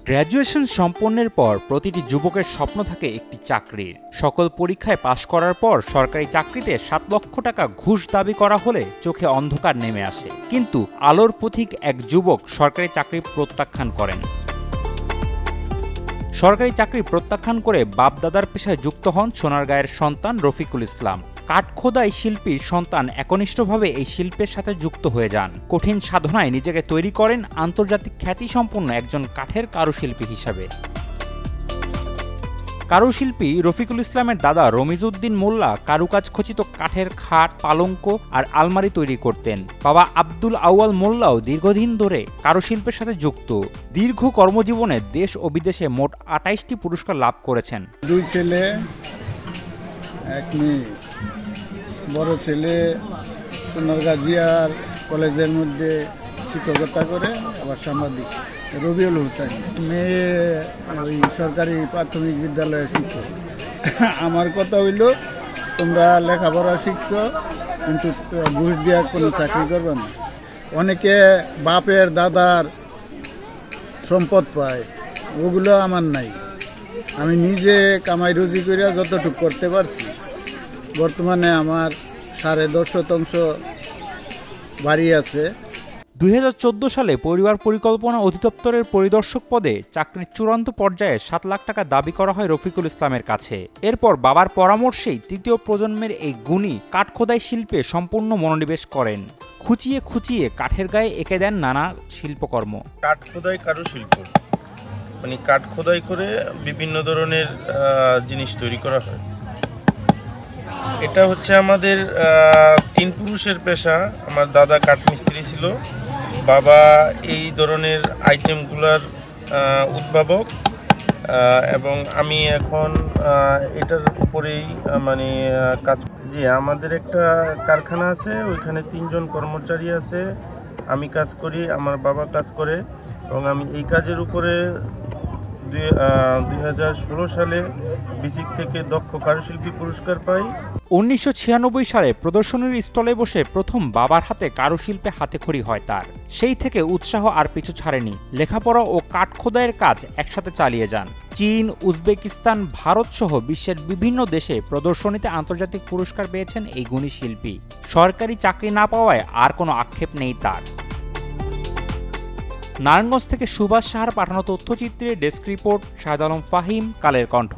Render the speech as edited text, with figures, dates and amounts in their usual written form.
Graduation সম্পন্নের পর প্রতিটি যুবকের স্বপ্ন থাকে একটি চাকরির। সকল পরীক্ষায় পাশ করার পর সরকারি চাকরিতে ৭ লক্ষ টাকা ঘুষ দাবি করা হলে চোখে অন্ধকার নেমে আসে। কিন্তু আলোর পথিক এক যুবক সরকারি চাকরি প্রত্যাখ্যান করেন। সরকারি চাকরি প্রত্যাখ্যান করে বাপ-দাদার পেশায় যুক্ত হন সোনারগাঁয়ের সন্তান রফিকুল ইসলাম। কাঠখোদাই শিল্পীর সন্তান একনিষ্ঠভাবে এই শিল্পের সাথে যুক্ত হয়ে যান। কঠিন সাধনায় নিজেকে তৈরি করেন আন্তর্জাতিক খ্যাতিসম্পন্ন একজন কাঠের কারুশিল্পী হিসাবে। কারুশিল্পী রফিকুল ইসলামের দাদা রমিজউদ্দিন মোল্লা কারুকাজ খচিত কাঠের খাট, পালঙ্ক আর আলমারি তৈরি করতেন। বাবা আব্দুল আউয়াল মোল্লাও দীর্ঘদিন ধরে কারুশিল্পের সাথে যুক্ত। দীর্ঘ কর্মজীবনে দেশ ও বিদেশে মোট ২৮টি পুরস্কার লাভ করেছেন। 2 ছেলে, 1 মেয়ে। বড় ছেলে সোনারগাঁ জিয়ার কলেজের মধ্যে শিক্ষকতা করে, আবার সাংবাদিক। রবিউল হোসেন মেয়ে ওই সরকারি প্রাথমিক বিদ্যালয়ের শিক্ষক। আমার কথা হইল, তোমরা লেখাপড়া শিখছো কিন্তু ঘুষ দিয়ে কোনো চাকরি করবে না। অনেকে বাপের দাদার সম্পদ পায়, ওগুলো আমার নাই। আমি নিজে কামাই রুজি করে যতটুকু করতে পারছি। বর্তমানে আমার 10.5 শতাংশ বাড়ি আছে। ২০১৪ সালে পরিবার পরিকল্পনা অধিদপ্তরের পরিদর্শক পদে চাকরির চূড়ান্ত পর্যায়ে ৭ লাখ টাকা দাবি করা হয় রফিকুল ইসলামের কাছে। এরপর বাবার পরামর্শেই তৃতীয় প্রজন্মের এই গুণী কাঠখোদাই শিল্পে সম্পূর্ণ মনোনিবেশ করেন। খুঁচিয়ে খুঁচিয়ে কাঠের গায়ে এঁকে দেন নানা শিল্পকর্ম। কাঠখোদাই কারুশিল্প মানে কাঠ খোদাই করে বিভিন্ন ধরনের জিনিস তৈরি করা হয়। এটা হচ্ছে আমাদের 3 পুরুষের পেশা। আমার দাদা কাঠমিস্ত্রি ছিল, বাবা এই ধরনের আইটেমগুলোর উদ্ভাবক, এবং আমি এখন এটার উপরেই মানে কাজ। জি, আমাদের একটা কারখানা আছে, ওইখানে 3 জন কর্মচারী আছে। আমি কাজ করি, আমার বাবা কাজ করে, এবং আমি এই কাজের উপরে 2016 সালে বিসিক থেকে দক্ষ কারুশিল্পী পুরস্কার পাই। 1996 সালে প্রদর্শনীর স্টলে বসে প্রথম বাবার হাতে কারুশিল্পে হাতেখড়ি হয় তার। সেই থেকে উৎসাহ আর পিছু ছাড়েনি। লেখাপড়া ও কাঠখোদাইয়ের কাজ একসাথে চালিয়ে যান। চীন, উজবেকিস্তান, ভারত সহ বিশ্বের বিভিন্ন দেশে প্রদর্শনীতে আন্তর্জাতিক পুরস্কার পেয়েছেন এই গুণী শিল্পী। সরকারি চাকরি না পাওয়ায় আর কোনো আক্ষেপ নেই তার। নারায়ণগঞ্জ থেকে সুভাষ সাহার পাঠানো তথ্যচিত্রে ডেস্ক রিপোর্ট, শাহেদ আলম ফাহিম, কালের কণ্ঠ।